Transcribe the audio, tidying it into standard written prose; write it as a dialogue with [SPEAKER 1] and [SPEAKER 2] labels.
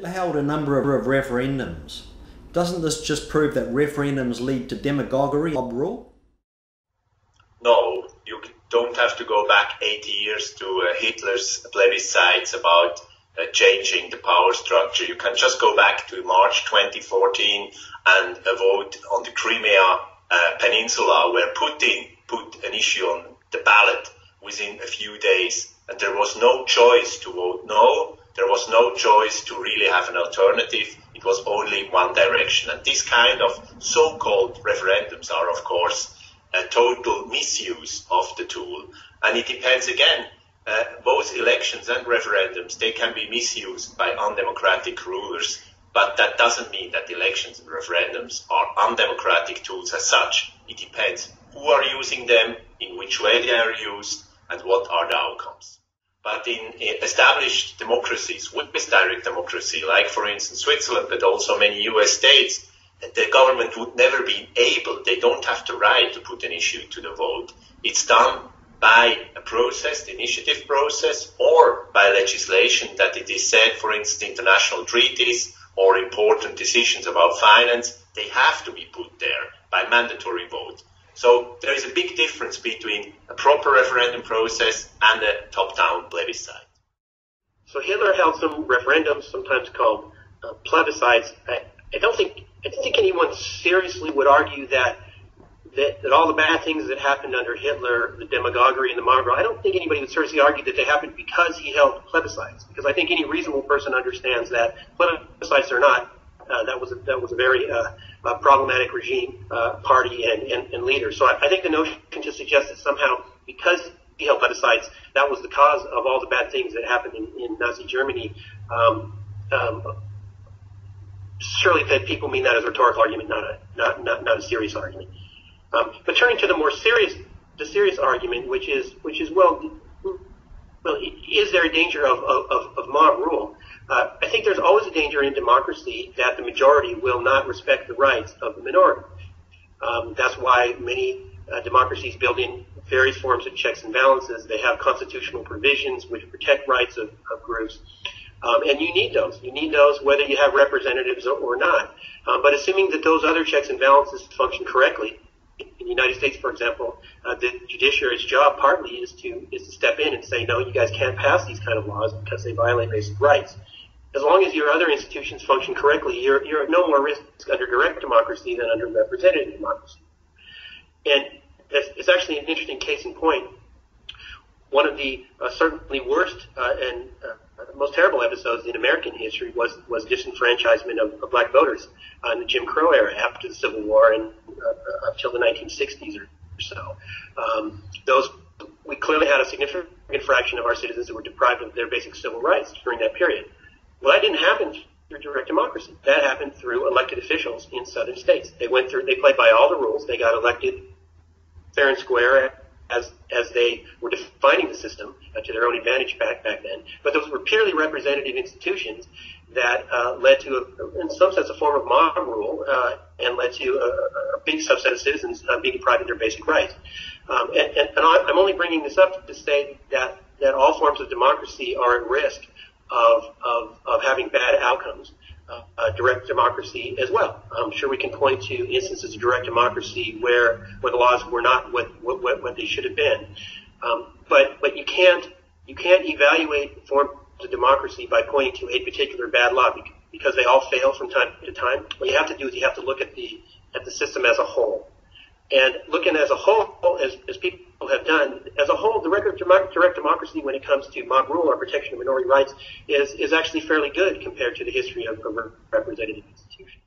[SPEAKER 1] Hitler held a number of referendums. Doesn't this just prove that referendums lead to demagoguery, mob rule?
[SPEAKER 2] No, you don't have to go back 80 years to Hitler's plebiscites about changing the power structure. You can just go back to March 2014 and vote on the Crimea Peninsula, where Putin put an issue on the ballot within a few days. And there was no choice to vote no. There was no choice to really have an alternative. It was only one direction. And these kind of so-called referendums are, of course, a total misuse of the tool. And it depends again, both elections and referendums, they can be misused by undemocratic rulers. But that doesn't mean that elections and referendums are undemocratic tools as such. It depends who are using them, in which way they are used, and what are the outcomes. But in established democracies, with direct democracy, like for instance Switzerland, but also many US states, the government would never be able, they don't have the right to put an issue to the vote. It's done by a process, the initiative process, or by legislation that it is said, for instance, international treaties or important decisions about finance, they have to be put there by mandatory vote. So there is a big difference between a proper referendum process and a top-down plebiscite.
[SPEAKER 3] So Hitler held some referendums, sometimes called plebiscites. I don't think anyone seriously would argue that all the bad things that happened under Hitler, the demagoguery and the mob rule, I don't think anybody would seriously argue that they happened because he held plebiscites. Because I think any reasonable person understands that plebiscites or not, that was a very problematic regime, party, and leader. So I think the notion to suggest that somehow because he held plebiscites, that was the cause of all the bad things that happened in Nazi Germany. Surely that people mean that as a rhetorical argument, not a serious argument. But turning to the serious argument, which is well, is there a danger of mob rule? I think there's always a danger in democracy that the majority will not respect the rights of the minority. That's why many democracies build in various forms of checks and balances. They have constitutional provisions which protect rights of groups. And you need those. You need those whether you have representatives or not. But assuming that those other checks and balances function correctly, in the United States, for example, the judiciary's job partly is to step in and say, no, you guys can't pass these kind of laws because they violate basic rights. As long as your other institutions function correctly, you're at no more risk under direct democracy than under representative democracy. And it's actually an interesting case in point. One of the certainly worst and most terrible episodes in American history was disenfranchisement of black voters in the Jim Crow era after the Civil War and up till the 1960s or so. We clearly had a significant fraction of our citizens who were deprived of their basic civil rights during that period. Well, that didn't happen through direct democracy. That happened through elected officials in southern states. They played by all the rules. They got elected fair and square as they were defining the system to their own advantage back then. But those were purely representative institutions that led to, in some sense, a form of mob rule and led to a big subset of citizens being deprived of their basic rights. And I'm only bringing this up to say that all forms of democracy are at risk of having bad outcomes. Direct democracy as well. I'm sure we can point to instances of direct democracy where the laws were not what they should have been. But you can't evaluate forms of democracy by pointing to a particular bad law because they all fail from time to time. What you have to do is you have to look at the system as a whole. And looking as a whole, as people have done, as a whole, the record of direct democracy when it comes to mob rule or protection of minority rights is actually fairly good compared to the history of representative institutions.